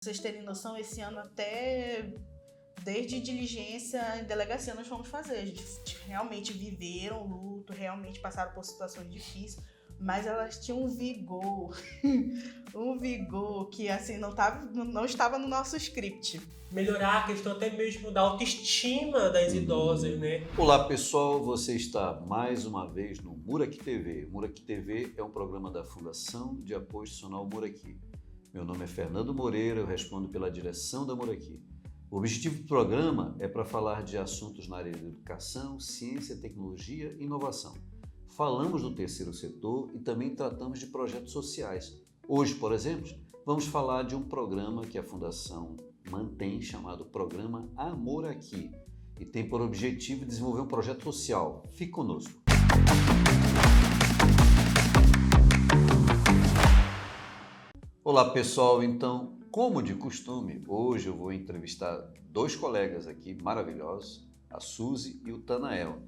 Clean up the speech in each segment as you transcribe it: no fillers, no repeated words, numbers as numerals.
vocês terem noção, esse ano até desde diligência em delegacia nós fomos fazer. A gente realmente viveram luto, realmente passaram por situações difíceis, mas elas tinham um vigor que assim não estava no nosso script. Melhorar a questão até mesmo da autoestima das idosas, né? Olá pessoal, você está mais uma vez no Muraqui TV. Muraqui TV é um programa da Fundação de Apoio Institucional Muraqui. Meu nome é Fernando Moreira, eu respondo pela direção da Muraqui. O objetivo do programa é para falar de assuntos na área de educação, ciência, tecnologia e inovação. Falamos do terceiro setor e também tratamos de projetos sociais. Hoje, por exemplo, vamos falar de um programa que a Fundação mantém, chamado Programa Amor Aqui, e tem por objetivo desenvolver um projeto social. Fique conosco. Olá pessoal, então, como de costume, hoje eu vou entrevistar dois colegas aqui maravilhosos, a Suzy e o Tanael.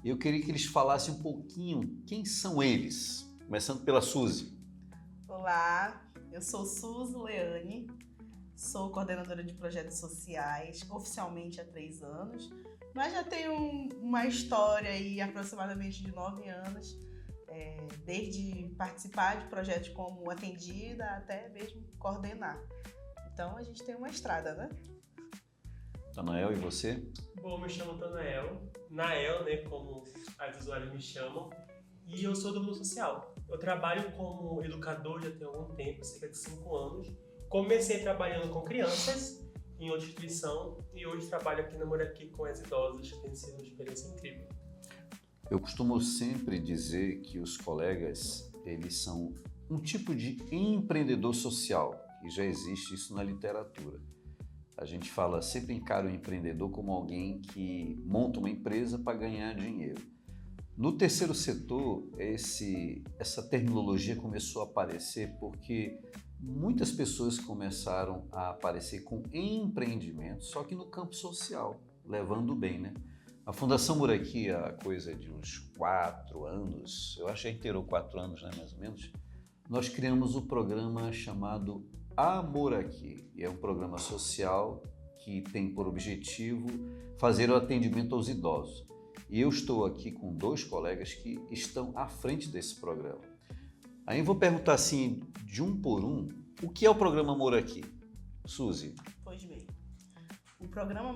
E eu queria que eles falassem um pouquinho quem são eles, começando pela Suzy. Olá, eu sou Suzy Leane, sou coordenadora de projetos sociais, oficialmente há 3 anos, mas já tenho uma história aí aproximadamente de 9 anos, desde participar de projetos como atendida até mesmo coordenar. Então a gente tem uma estrada, né? Tanael, e você? Bom, me chamo Tanael, Nael, né, como as usuários me chamam, e eu sou do mundo social. Eu trabalho como educador já tem algum tempo, cerca de 5 anos. Comecei trabalhando com crianças em outra instituição e hoje trabalho aqui na Muraqui com as idosas, que tem sido uma experiência incrível. Eu costumo sempre dizer que os colegas, eles são um tipo de empreendedor social, e já existe isso na literatura. A gente sempre encara o empreendedor como alguém que monta uma empresa para ganhar dinheiro. No terceiro setor, essa terminologia começou a aparecer porque muitas pessoas começaram a aparecer com empreendimentos, só que no campo social, levando bem, né? A Fundação Muraqui, há coisa de uns 4 anos, eu acho que inteirou 4 anos, né, mais ou menos, nós criamos um programa chamado Amor Aqui. É um programa social que tem por objetivo fazer o atendimento aos idosos. E eu estou aqui com 2 colegas que estão à frente desse programa. Aí eu vou perguntar assim, de um por um, o que é o programa Amor Aqui? Suzy. Pois bem, o programa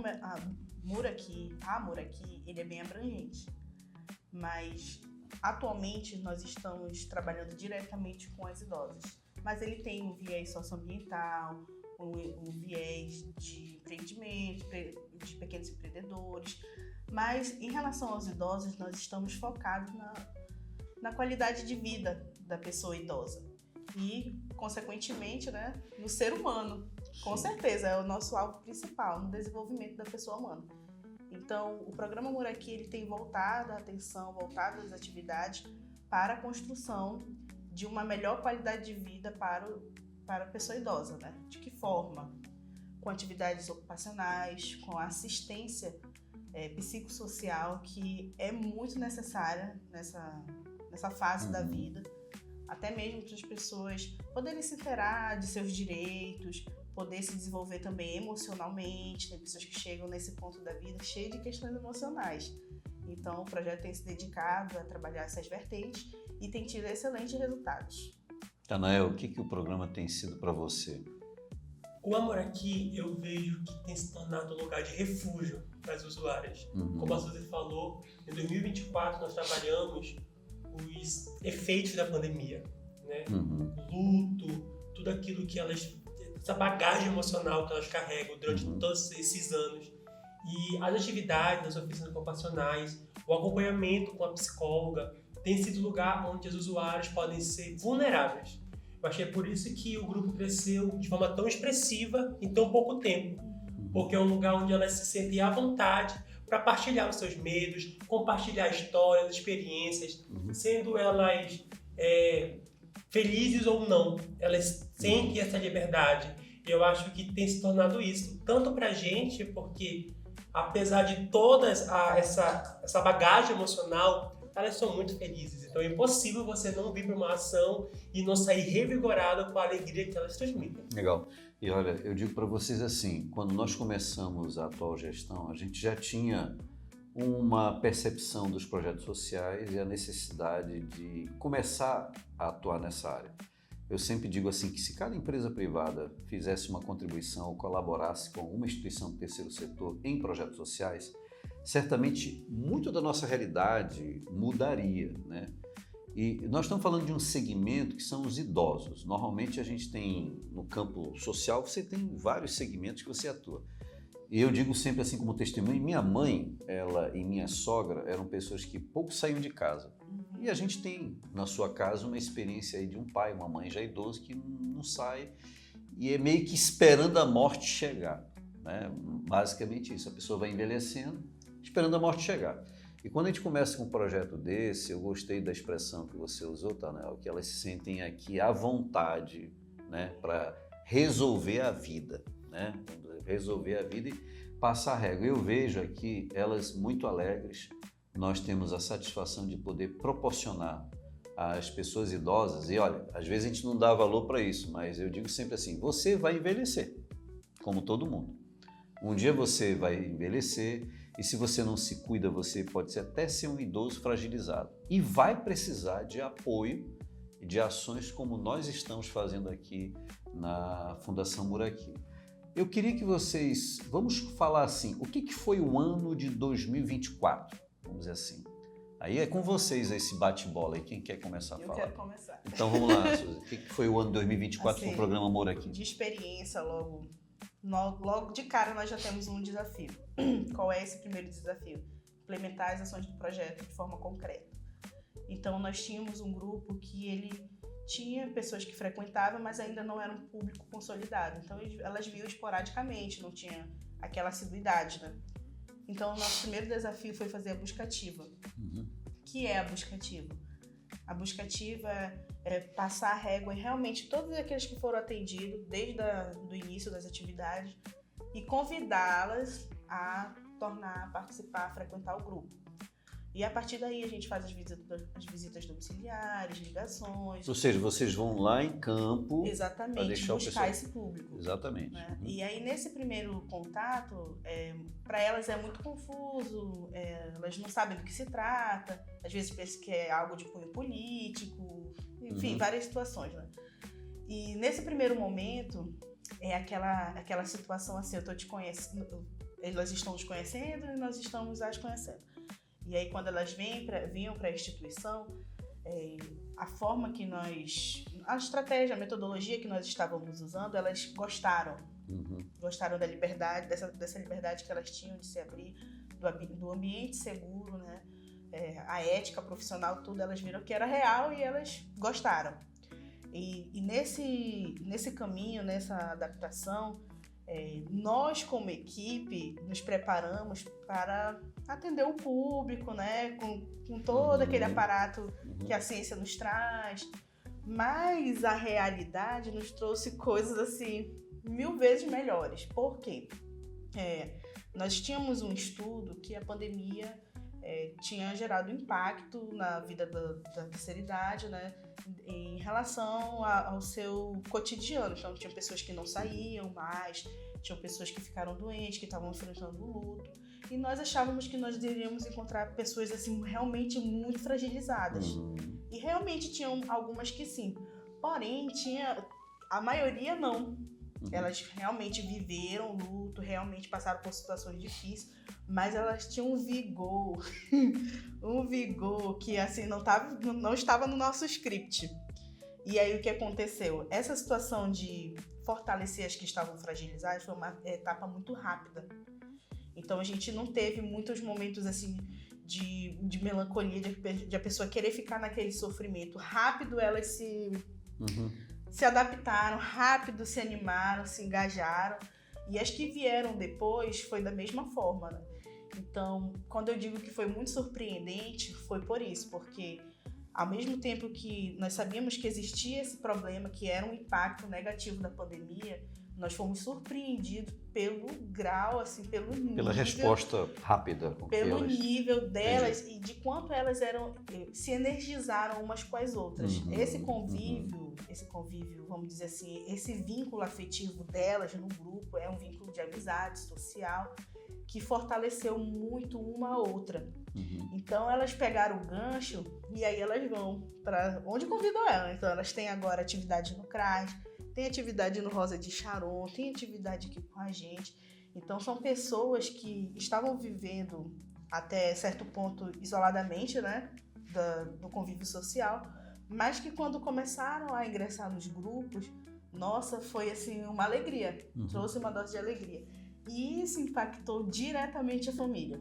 Amor Aqui, ele é bem abrangente, mas atualmente nós estamos trabalhando diretamente com as idosas, mas ele tem um viés socioambiental, um viés de empreendimento, de pequenos empreendedores, mas em relação aos idosos nós estamos focados na qualidade de vida da pessoa idosa e, consequentemente, né, no ser humano. Com certeza, é o nosso alvo principal no desenvolvimento da pessoa humana. Então, o programa Amor Aqui, ele tem voltado a atenção, voltado as atividades para a construção de uma melhor qualidade de vida para a pessoa idosa, né? De que forma? Com atividades ocupacionais, com assistência psicossocial, que é muito necessária nessa fase da vida, até mesmo para as pessoas poderem se inteirar de seus direitos, poder se desenvolver também emocionalmente. Tem pessoas que chegam nesse ponto da vida cheio de questões emocionais. Então, o projeto tem se dedicado a trabalhar essas vertentes e tem tido excelentes resultados. Tanael, o que o programa tem sido para você? O Amor Aqui, eu vejo que tem se tornado um lugar de refúgio para as usuárias. Como a Suzy falou, em 2024 nós trabalhamos os efeitos da pandemia, né? Luto, tudo aquilo que essa bagagem emocional que elas carregam durante todos esses anos. E as atividades nas oficinas ocupacionais, o acompanhamento com a psicóloga, tem sido um lugar onde as usuárias podem ser vulneráveis. Eu acho que é por isso que o grupo cresceu de forma tão expressiva em tão pouco tempo, porque é um lugar onde elas se sentem à vontade para partilhar os seus medos, compartilhar histórias, experiências, sendo elas felizes ou não, elas sentem essa liberdade. E eu acho que tem se tornado isso, tanto para a gente, porque apesar de toda essa bagagem emocional, elas são muito felizes. Então é impossível você não vir para uma ação e não sair revigorado com a alegria que elas transmitem. Legal. E olha, eu digo para vocês assim, quando nós começamos a atual gestão, a gente já tinha uma percepção dos projetos sociais e a necessidade de começar a atuar nessa área. Eu sempre digo assim que se cada empresa privada fizesse uma contribuição ou colaborasse com uma instituição do terceiro setor em projetos sociais, certamente muito da nossa realidade mudaria, né? E nós estamos falando de um segmento que são os idosos. Normalmente a gente tem, no campo social, você tem vários segmentos que você atua. E eu digo sempre assim como testemunho, minha mãe, ela e minha sogra eram pessoas que pouco saíam de casa. E a gente tem, na sua casa, uma experiência aí de um pai, uma mãe já idoso que não sai e é meio que esperando a morte chegar, né? Basicamente isso, a pessoa vai envelhecendo, esperando a morte chegar. E quando a gente começa com um projeto desse, eu gostei da expressão que você usou, Tanel, que elas se sentem aqui à vontade, né, para resolver a vida, né? Resolver a vida e passar a régua. Eu vejo aqui elas muito alegres, nós temos a satisfação de poder proporcionar às pessoas idosas, e olha, às vezes a gente não dá valor para isso, mas eu digo sempre assim, você vai envelhecer, como todo mundo. Um dia você vai envelhecer, e se você não se cuida, você pode até ser um idoso fragilizado. E vai precisar de apoio e de ações como nós estamos fazendo aqui na Fundação Muraqui. Eu queria que vocês, vamos falar assim, o que foi o ano de 2024? Vamos dizer assim. Aí é com vocês esse bate-bola aí, quem quer começar a falar? Eu quero começar. Então vamos lá, Suzy. O que foi o ano de 2024 assim, para o programa Muraqui? De experiência, logo de cara nós já temos um desafio. Qual é esse primeiro desafio? Implementar as ações do projeto de forma concreta. Então nós tínhamos um grupo que ele tinha pessoas que frequentavam, mas ainda não era um público consolidado. Então elas vinham esporadicamente, não tinha aquela assiduidade, né? Então o nosso primeiro desafio foi fazer a busca ativa. Que é a busca ativa? A busca ativa é passar a régua em realmente todos aqueles que foram atendidos desde o início das atividades e convidá-las a tornar, a participar, a frequentar o grupo. E a partir daí a gente faz as visitas domiciliares, ligações. Ou seja, vocês vão lá em campo. Exatamente, buscar esse público. Exatamente. Né? E aí nesse primeiro contato, para elas é muito confuso, elas não sabem do que se trata, às vezes pensam que é algo de cunho político, enfim, várias situações. Né? E nesse primeiro momento, é aquela situação assim, eu estou te conhecendo, elas estão nos conhecendo e nós estamos as conhecendo. E aí, quando elas vinham para a instituição, a forma que a estratégia, a metodologia que nós estávamos usando, elas gostaram. Gostaram da liberdade, dessa liberdade que elas tinham de se abrir, do ambiente seguro, né? A ética profissional, tudo, elas viram que era real e elas gostaram. E nesse caminho, nessa adaptação, nós, como equipe, nos preparamos para atender o público, né? Com todo aquele aparato que a ciência nos traz. Mas a realidade nos trouxe coisas assim 1000 vezes melhores. Por quê? Nós tínhamos um estudo que a pandemia tinha gerado impacto na vida da terceira idade, né? Em relação ao seu cotidiano. Então, tinha pessoas que não saíam mais, tinham pessoas que ficaram doentes, que estavam enfrentando o luto. E nós achávamos que nós deveríamos encontrar pessoas assim realmente muito fragilizadas. E realmente tinham algumas que sim. Porém, a maioria não. Elas realmente viveram o luto, realmente passaram por situações difíceis, mas elas tinham um vigor que assim não estava no nosso script. E aí o que aconteceu? Essa situação de fortalecer as que estavam fragilizadas foi uma etapa muito rápida. Então a gente não teve muitos momentos assim de melancolia, de a pessoa querer ficar naquele sofrimento. Rápido elas se adaptaram, rápido se animaram, se engajaram. E as que vieram depois foi da mesma forma, né? Então, quando eu digo que foi muito surpreendente, foi por isso, porque ao mesmo tempo que nós sabíamos que existia esse problema, que era um impacto negativo da pandemia, nós fomos surpreendidos pelo grau, assim, pelo nível... Pela resposta rápida. Pelo nível delas e de quanto elas se energizaram umas com as outras. Esse convívio, vamos dizer assim, esse vínculo afetivo delas no grupo é um vínculo de amizade social que fortaleceu muito uma a outra. Então elas pegaram o gancho e aí elas vão para onde convidam elas. Então elas têm agora atividade no CRAS, tem atividade no Rosa de Charon, tem atividade aqui com a gente. Então são pessoas que estavam vivendo até certo ponto isoladamente, né, do convívio social, mas que quando começaram a ingressar nos grupos, nossa, foi assim uma alegria, trouxe uma dose de alegria. E isso impactou diretamente a família.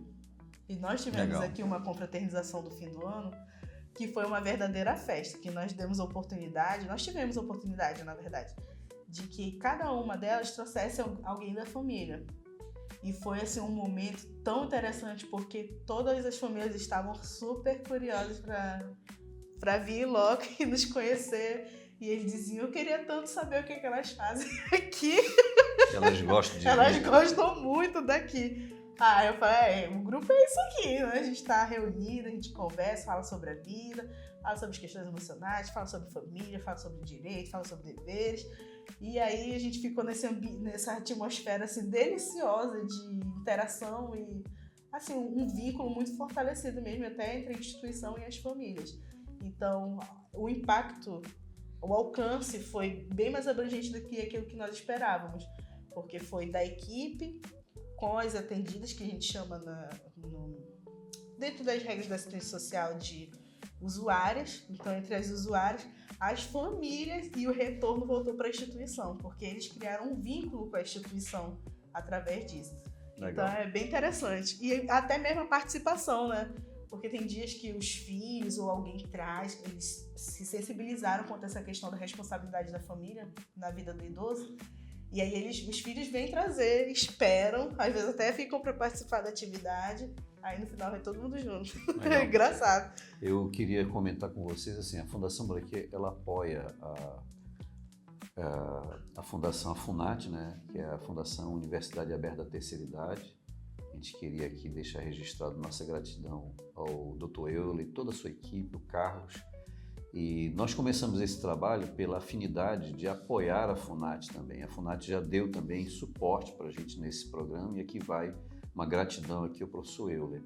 E nós tivemos aqui uma confraternização do fim do ano, que foi uma verdadeira festa, que nós tivemos oportunidade, na verdade, de que cada uma delas trouxesse alguém da família. E foi assim um momento tão interessante, porque todas as famílias estavam super curiosas para vir logo e nos conhecer. E eles diziam, eu queria tanto saber o que elas fazem aqui. Elas gostam de Elas gostam muito daqui. Eu falei, o grupo é isso aqui, né? A gente tá reunido, a gente conversa, fala sobre a vida, fala sobre as questões emocionais, fala sobre família, fala sobre direito, fala sobre deveres. E aí a gente ficou nessa atmosfera assim, deliciosa de interação e assim, um vínculo muito fortalecido mesmo, até entre a instituição e as famílias. Então, o impacto, o alcance foi bem mais abrangente do que aquilo que nós esperávamos, porque foi da equipe com as atendidas, que a gente chama dentro das regras da assistência social de usuárias. Então, entre as usuárias, as famílias, e o retorno voltou para a instituição, porque eles criaram um vínculo com a instituição através disso. Legal. Então, é bem interessante. E até mesmo a participação, né? Porque tem dias que os filhos ou alguém traz, eles se sensibilizaram quanto a essa questão da responsabilidade da família na vida do idoso. E aí os filhos vêm trazer, esperam, às vezes até ficam para participar da atividade, aí no final vai todo mundo junto. É engraçado. Eu queria comentar com vocês, assim, a Fundação Mouraquê, ela apoia a Fundação FUNAT, né, que é a Fundação Universidade Aberta da Terceira Idade. A gente queria aqui deixar registrado nossa gratidão ao Dr. Euler e toda a sua equipe, o Carlos. E nós começamos esse trabalho pela afinidade de apoiar a FUNAT também. A FUNAT já deu também suporte para a gente nesse programa, e aqui vai uma gratidão aqui ao professor Euler.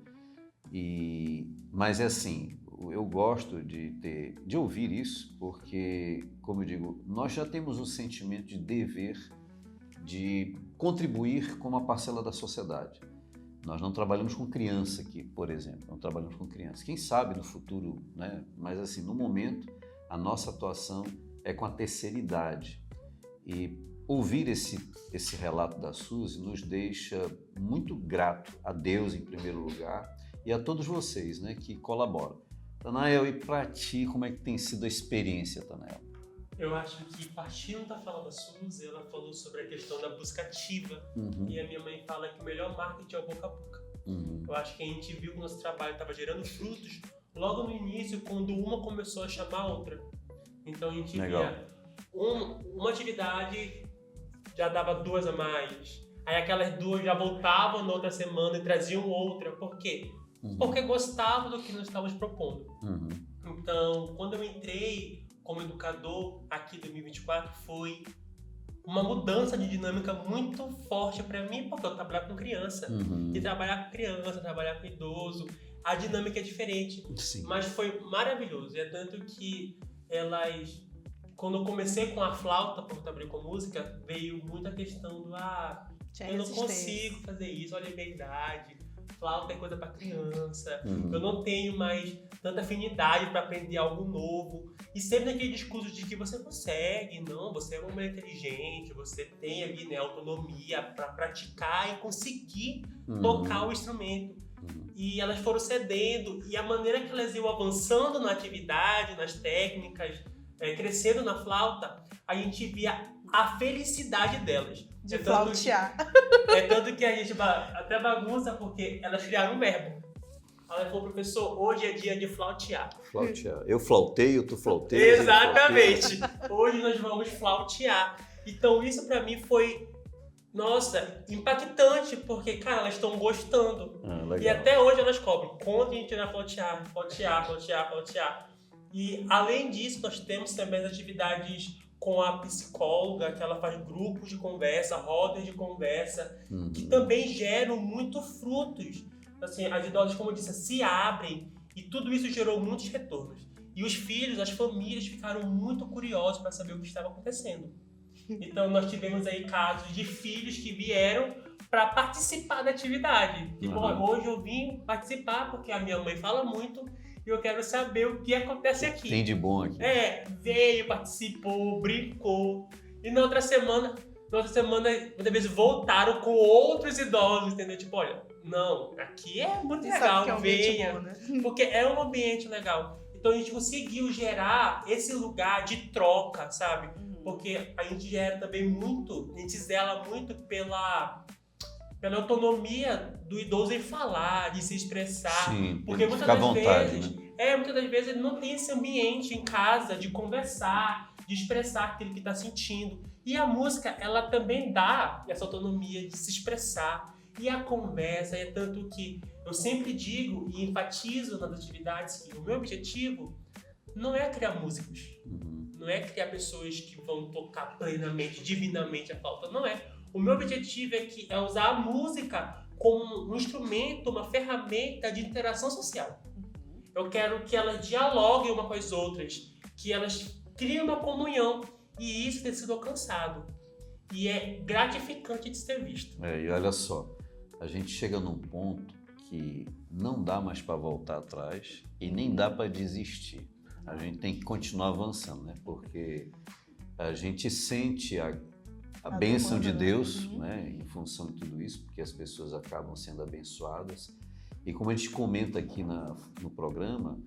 Mas é assim, eu gosto de ouvir isso, porque, como eu digo, nós já temos um sentimento de dever de contribuir com uma parcela da sociedade. Nós não trabalhamos com criança aqui, por exemplo, não trabalhamos com criança. Quem sabe no futuro, né? Mas assim, no momento, a nossa atuação é com a terceira idade. E ouvir esse relato da Suzy nos deixa muito grato a Deus, em primeiro lugar, e a todos vocês, né, que colaboram. Tanael, e para ti, como é que tem sido a experiência, Tanael? Eu acho que, partindo da fala da Suzy, ela falou sobre a questão da busca ativa. E a minha mãe fala que o melhor marketing é o boca a boca. Eu acho que a gente viu que o nosso trabalho estava gerando frutos logo no início, quando uma começou a chamar a outra. Então a gente via uma atividade, já dava 2 a mais. Aí aquelas 2 já voltavam na outra semana e traziam outra. Por quê? Porque gostavam do que nós estávamos propondo. Então, quando eu entrei como educador aqui em 2024, foi uma mudança de dinâmica muito forte para mim, porque eu trabalhar com criança. E trabalhar com criança, trabalhar com idoso, a dinâmica é diferente. Sim. Mas foi maravilhoso. É tanto que elas, quando eu comecei com a flauta, porque eu trabalhei com música, veio muita questão do eu não consigo fazer isso, olha a minha idade. Flauta é coisa para criança, eu não tenho mais tanta afinidade para aprender algo novo. E sempre naquele discurso de que você consegue, não, você é uma mulher inteligente, você tem ali, né, autonomia para praticar e conseguir tocar o instrumento. E elas foram cedendo, e a maneira que elas iam avançando na atividade, nas técnicas, crescendo na flauta, a gente via a felicidade delas. De flautear. É tanto que a gente até bagunça, porque elas criaram um verbo. Ela falou, professor, hoje é dia de flautear. Flautear. Eu flauteio, tu flauteia. Exatamente. Hoje nós vamos flautear. Então isso pra mim foi, nossa, impactante, porque, cara, elas estão gostando. E até hoje elas cobram. Quando a gente vai flautear. E além disso, nós temos também as atividades com a psicóloga, que ela faz grupos de conversa, rodas de conversa, que também geram muito frutos. Assim, as idosas, como eu disse, se abrem e tudo isso gerou muitos retornos. E os filhos, as famílias ficaram muito curiosos para saber o que estava acontecendo. Então nós tivemos aí casos de filhos que vieram para participar da atividade. Tipo, hoje eu vim participar porque a minha mãe fala muito e eu quero saber o que acontece aqui. Tem de bom aqui. Veio, participou, brincou. E na outra semana, muitas vezes voltaram com outros idosos, entendeu? Tipo, olha, não, aqui é muito legal, venha. Bom, né? Porque é um ambiente legal. Então a gente conseguiu gerar esse lugar de troca, sabe? Porque a gente gera também muito, a gente zela muito pela autonomia do idoso em falar, de se expressar. Sim, porque muitas das vezes, né? Muitas das vezes ele não tem esse ambiente em casa de conversar, de expressar aquilo que está sentindo. E a música, ela também dá essa autonomia de se expressar. E a conversa é tanto que eu sempre digo e enfatizo nas atividades que o meu objetivo não é criar músicos. Não é criar pessoas que vão tocar plenamente, divinamente a flauta. Não é. O meu objetivo é usar a música como um instrumento, uma ferramenta de interação social. Eu quero que elas dialoguem uma com as outras, que elas criem uma comunhão. E isso tem sido alcançado. E é gratificante de ser visto. E olha só, a gente chega num ponto que não dá mais para voltar atrás e nem dá para desistir. A gente tem que continuar avançando, né? Porque a gente sente a bênção de Deus, né? Em função de tudo isso, porque as pessoas acabam sendo abençoadas. E como a gente comenta aqui no programa,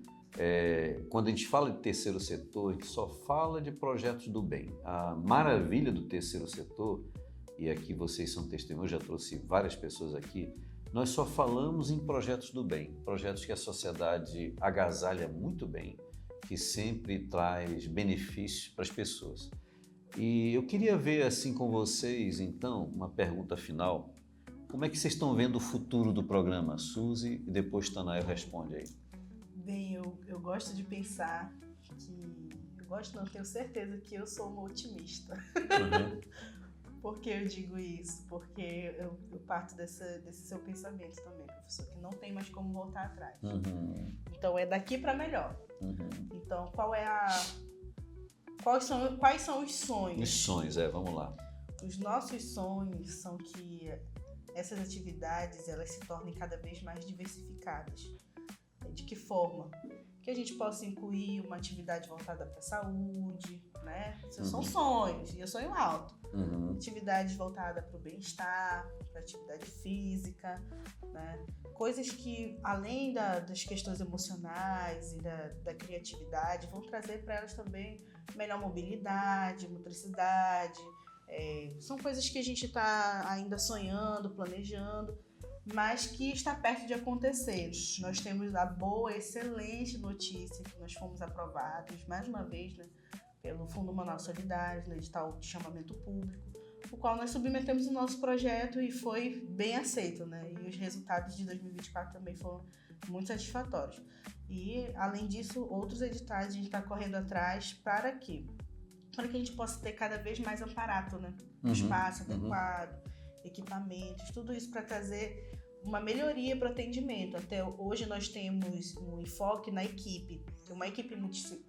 quando a gente fala de terceiro setor, a gente só fala de projetos do bem. A maravilha do terceiro setor, e aqui vocês são testemunhas, já trouxe várias pessoas aqui, nós só falamos em projetos do bem, projetos que a sociedade agasalha muito bem, que sempre traz benefícios para as pessoas. E eu queria ver assim com vocês, então, uma pergunta final. Como é que vocês estão vendo o futuro do programa? Suzy e depois Tanael responde aí. Bem, eu gosto de pensar que... Eu gosto não, tenho certeza que eu sou uma otimista. Por que eu digo isso? Porque eu parto desse seu pensamento também, professor, que não tem mais como voltar atrás. Então é daqui para melhor. Então quais são os sonhos? Os sonhos, vamos lá. Os nossos sonhos são que essas atividades elas se tornem cada vez mais diversificadas. De que forma? Que a gente possa incluir uma atividade voltada para a saúde, né? Esses são sonhos, e eu sonho alto. Atividades voltadas para o bem-estar, para a atividade física, né? Coisas que, além das questões emocionais e da criatividade, vão trazer para elas também melhor mobilidade, motricidade. São coisas que a gente está ainda sonhando, planejando, mas que está perto de acontecer. Nós temos a boa, excelente notícia que nós fomos aprovados, mais uma vez, né, pelo Fundo Manaus Solidário, no edital de chamamento público, o qual nós submetemos o nosso projeto e foi bem aceito, né? E os resultados de 2024 também foram muito satisfatórios. E, além disso, outros editais a gente está correndo atrás para quê? Para que a gente possa ter cada vez mais aparato, né? Espaço adequado, equipamentos, tudo isso para trazer uma melhoria para o atendimento. Até hoje nós temos um enfoque na equipe. Uma equipe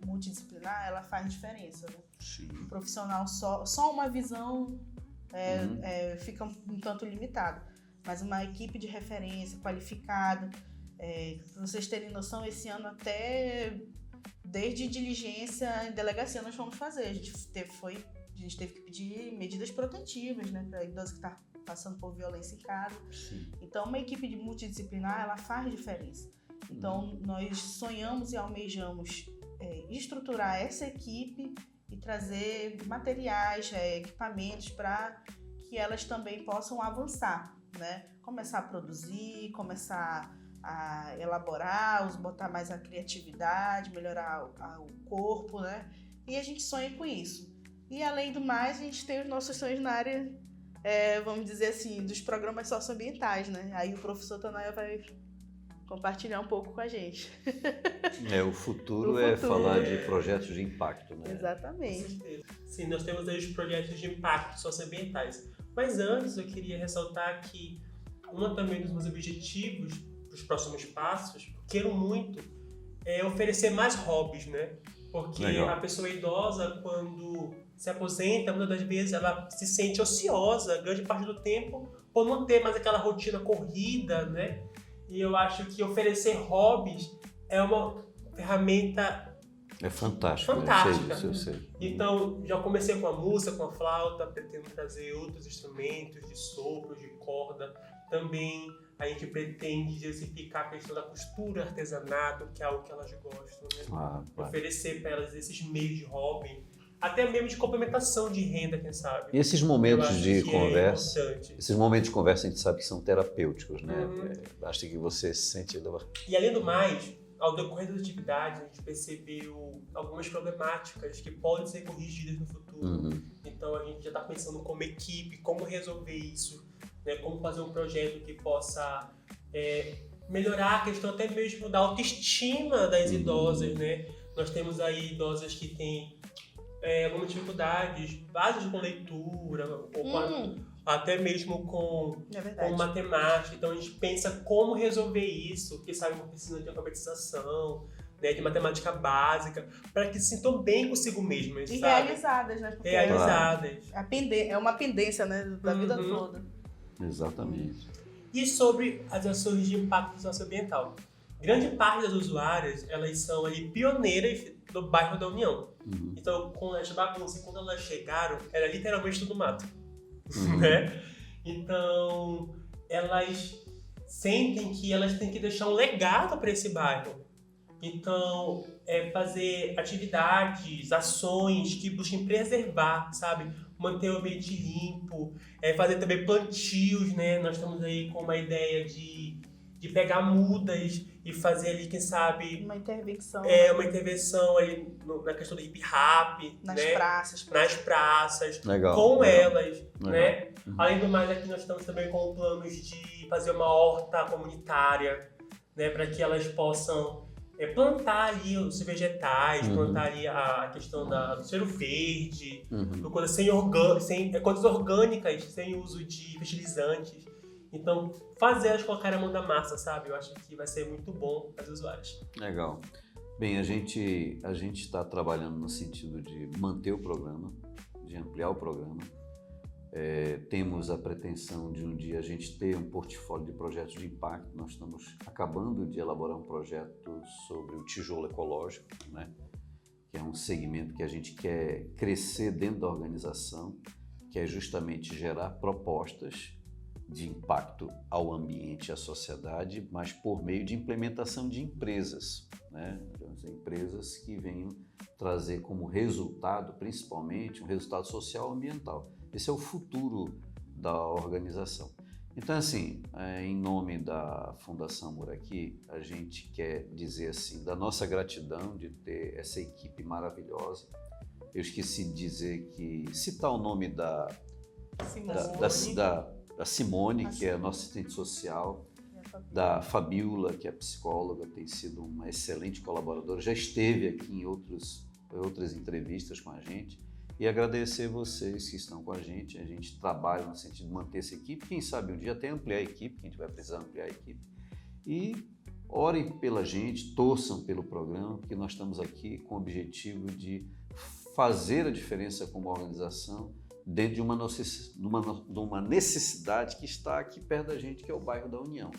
multidisciplinar, ela faz diferença, né? Um profissional só uma visão fica um tanto limitado. Mas uma equipe de referência, qualificada, para vocês terem noção, esse ano até desde diligência em delegacia nós fomos fazer. A gente teve que pedir medidas protetivas, né, para idoso que está passando por violência em casa. Então, uma equipe multidisciplinar, ela faz diferença. Então, nós sonhamos e almejamos estruturar essa equipe e trazer materiais, equipamentos para que elas também possam avançar, né? Começar a produzir, começar a elaborar, botar mais a criatividade, melhorar o corpo, né? E a gente sonha com isso. E além do mais, a gente tem os nossos sonhos na área, vamos dizer assim, dos programas socioambientais, né? Aí o professor Tanaia vai compartilhar um pouco com a gente. O futuro é falar de projetos de impacto, né? Exatamente. Com certeza. Sim, nós temos aí os projetos de impacto socioambientais. Mas antes eu queria ressaltar que também dos meus objetivos para os próximos passos, quero muito oferecer mais hobbies, né? Porque a pessoa idosa, quando se aposenta, muitas das vezes ela se sente ociosa grande parte do tempo por não ter mais aquela rotina corrida, né? E eu acho que oferecer hobbies é uma ferramenta fantástica. Eu sei. Então, já comecei com a música, com a flauta, pretendo trazer outros instrumentos de sopro, de corda. Também a gente pretende diversificar a questão da costura, artesanato, que é algo que elas gostam, né? Oferecer para elas esses meios de hobby, até mesmo de complementação de renda, quem sabe. E esses momentos de conversa, a gente sabe que são terapêuticos, né? Acho que você se sente... E além do mais, ao decorrer das atividades, a gente percebeu algumas problemáticas que podem ser corrigidas no futuro. Então a gente já está pensando como equipe, como resolver isso, né? Como fazer um projeto que possa melhorar a questão até mesmo da autoestima das idosas, né? Nós temos aí idosas que têm algumas dificuldades básicas com leitura, ou até mesmo com matemática. Então a gente pensa como resolver isso, que sabe, precisa de alfabetização, né, de matemática básica, para que se sintam bem consigo mesmas, e sabe? realizadas, né? Porque realizadas. É uma pendência, né, da vida toda. Exatamente. E sobre as ações de impacto socioambiental. Grande parte das usuárias, elas são ali pioneiras do bairro da União. Então, com as bagunças, quando elas chegaram, era literalmente tudo mato. Né? Então, elas sentem que elas têm que deixar um legado para esse bairro. Então, fazer atividades, ações que busquem preservar, sabe? Manter o ambiente limpo, fazer também plantios, né? Nós estamos aí com uma ideia de pegar mudas e fazer ali, quem sabe... Uma intervenção. Uma intervenção ali na questão do hip-hop, nas né? praças. Nas praças, legal. Elas, né? Além do mais, aqui nós estamos também com planos de fazer uma horta comunitária, né? Para que elas possam plantar ali os vegetais, plantar ali a questão do cheiro verde, do coisa sem coisas orgânicas, sem uso de fertilizantes. Então, fazer elas colocarem a mão na massa, sabe? Eu acho que vai ser muito bom para os usuários. Legal. Bem, a gente está trabalhando no sentido de manter o programa, de ampliar o programa. Temos a pretensão de um dia a gente ter um portfólio de projetos de impacto. Nós estamos acabando de elaborar um projeto sobre o tijolo ecológico, né? Que é um segmento que a gente quer crescer dentro da organização, que é justamente gerar propostas de impacto ao ambiente e à sociedade, mas por meio de implementação de empresas, né? Empresas que venham trazer como resultado, principalmente, um resultado social e ambiental. Esse é o futuro da organização. Então, assim, em nome da Fundação Muraqui, a gente quer dizer assim, da nossa gratidão de ter essa equipe maravilhosa. Eu esqueci de dizer citar o nome da Simone, que é a nossa assistente social, da Fabiola, que é psicóloga, tem sido uma excelente colaboradora, já esteve aqui em outras entrevistas com a gente, e agradecer vocês que estão com a gente trabalha no sentido de manter essa equipe, quem sabe um dia até ampliar a equipe, que a gente vai precisar ampliar a equipe, e orem pela gente, torçam pelo programa, porque nós estamos aqui com o objetivo de fazer a diferença como organização, dentro de uma necessidade que está aqui perto da gente, que é o bairro da União.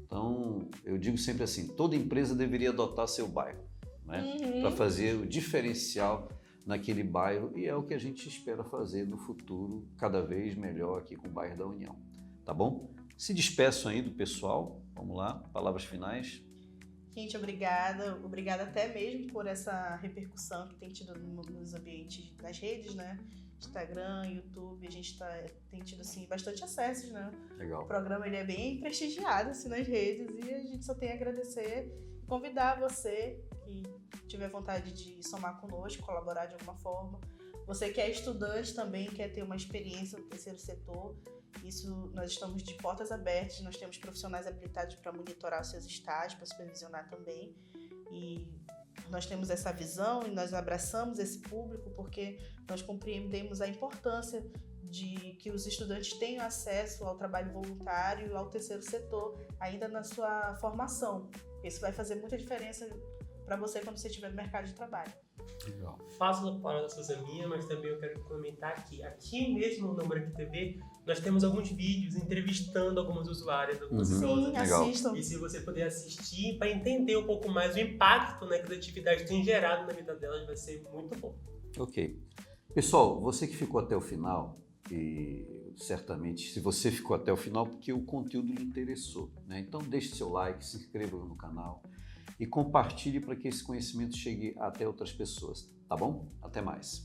Então, eu digo sempre assim, toda empresa deveria adotar seu bairro, né? Para fazer o diferencial naquele bairro, e é o que a gente espera fazer no futuro, cada vez melhor aqui com o bairro da União. Tá bom? Se despeçam aí do pessoal, vamos lá, palavras finais. Gente, obrigada. Obrigada até mesmo por essa repercussão que tem tido nos ambientes das redes, né? Instagram, YouTube, a gente tem tido assim, bastante acessos, né? Legal. O programa ele é bem prestigiado assim, nas redes e a gente só tem a agradecer e convidar você que tiver vontade de somar conosco, colaborar de alguma forma, Você que é estudante também, quer ter uma experiência no terceiro setor, isso nós estamos de portas abertas, nós temos profissionais habilitados para monitorar os seus estágios, para supervisionar também. E nós temos essa visão e nós abraçamos esse público porque nós compreendemos a importância de que os estudantes tenham acesso ao trabalho voluntário e ao terceiro setor ainda na sua formação. Isso vai fazer muita diferença para você quando você estiver no mercado de trabalho. Legal. Faço a palavra da Suzaninha, mas também eu quero comentar que aqui mesmo no Muraqui TV nós temos alguns vídeos entrevistando algumas usuárias, algumas pessoas. Sim, assistam. E se você puder assistir para entender um pouco mais o impacto, né, que as atividades têm gerado na vida delas, vai ser muito bom. Ok. Pessoal, você que ficou até o final, e certamente se você ficou até o final porque o conteúdo lhe interessou, né? Então deixe seu like, se inscreva no canal e compartilhe para que esse conhecimento chegue até outras pessoas, tá bom? Até mais.